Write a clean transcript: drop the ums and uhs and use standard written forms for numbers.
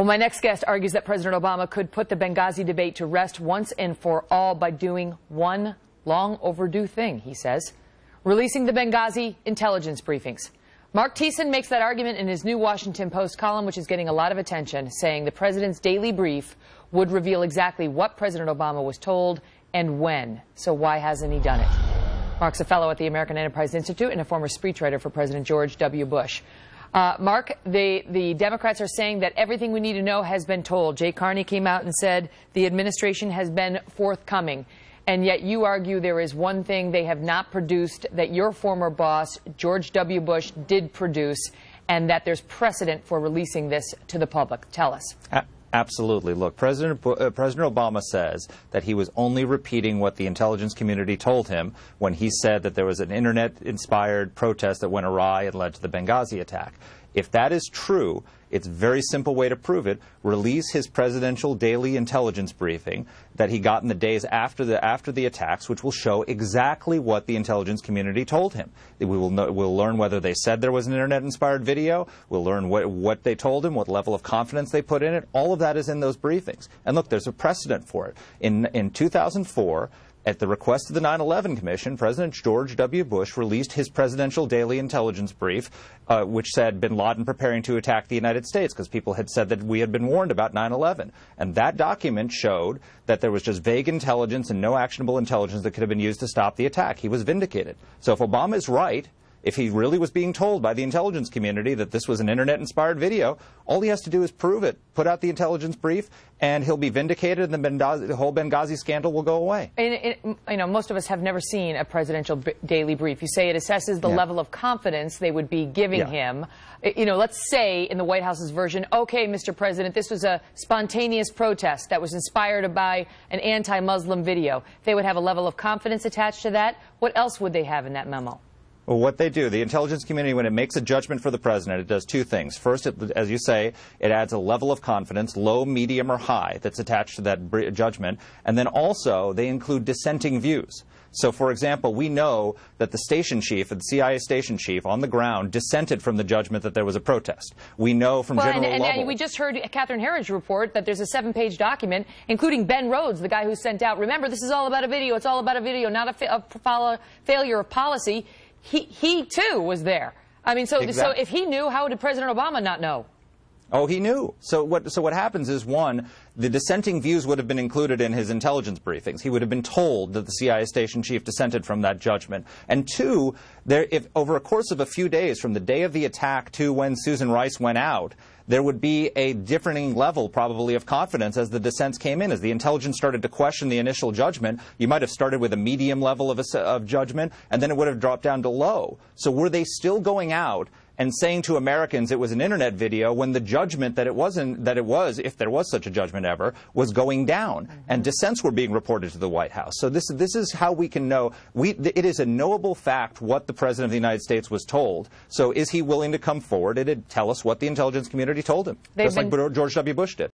Well, my next guest argues that President Obama could put the Benghazi debate to rest once and for all by doing one long overdue thing, he says, releasing the Benghazi intelligence briefings. Mark Thiessen makes that argument in his new Washington Post column, which is getting a lot of attention, saying the president's daily brief would reveal exactly what President Obama was told and when. So why hasn't he done it? Mark's a fellow at the American Enterprise Institute and a former speechwriter for President George W. Bush. Mark, the Democrats are saying that everything we need to know has been told. Jay Carney came out and said the administration has been forthcoming. And yet you argue there is one thing they have not produced that your former boss, George W. Bush, did produce, and that there's precedent for releasing this to the public. Tell us. Absolutely. Look, President Obama says that he was only repeating what the intelligence community told him when he said that there was an Internet-inspired protest that went awry and led to the Benghazi attack. If that is true, it's a very simple way to prove it. Release his presidential daily intelligence briefing that he got in the days after the attacks, which will show exactly what the intelligence community told him. We'll learn whether they said there was an Internet-inspired video. We'll learn what they told him, what level of confidence they put in it. All of that is in those briefings. And look, there's a precedent for it. In 2004, at the request of the 9/11 Commission, President George W. Bush released his presidential daily intelligence brief, which said bin Laden preparing to attack the United States, because people had said that we had been warned about 9/11. And that document showed that there was just vague intelligence and no actionable intelligence that could have been used to stop the attack. He was vindicated. So if Obama is right, if he really was being told by the intelligence community that this was an Internet-inspired video, all he has to do is prove it, put out the intelligence brief, and he'll be vindicated, and the whole Benghazi scandal will go away. And you know, most of us have never seen a presidential daily brief. You say it assesses the level of confidence they would be giving him. You know, let's say in the White House's version, okay, Mr. President, this was a spontaneous protest that was inspired by an anti-Muslim video. They would have a level of confidence attached to that. What else would they have in that memo? Well, what they do, the intelligence community, when it makes a judgment for the president, it does two things. First, as you say, it adds a level of confidence, low, medium, or high, that's attached to that judgment. And then also, they include dissenting views. So, for example, we know that the station chief, the CIA station chief on the ground, dissented from the judgment that there was a protest. We know from General Lovell. And we just heard Catherine Herridge report that there's a 7-page document, including Ben Rhodes, the guy who sent out, remember, this is all about a video, it's all about a video, not a failure of policy. He too was there. I mean, so if he knew, how did President Obama not know? Oh, he knew. So what happens is, one, the dissenting views would have been included in his intelligence briefings. He would have been told that the CIA station chief dissented from that judgment. And two, if over a course of a few days, from the day of the attack to when Susan Rice went out, there would be a differing level, probably, of confidence as the dissents came in. As the intelligence started to question the initial judgment, you might have started with a medium level of judgment, and then it would have dropped down to low. So were they still going out and saying to Americans it was an Internet video when the judgment that it was, if there was such a judgment ever, was going down, and dissents were being reported to the White House? So this is how we can know. It is a knowable fact what the President of the United States was told. So is he willing to come forward and tell us what the intelligence community told him, just like George W. Bush did?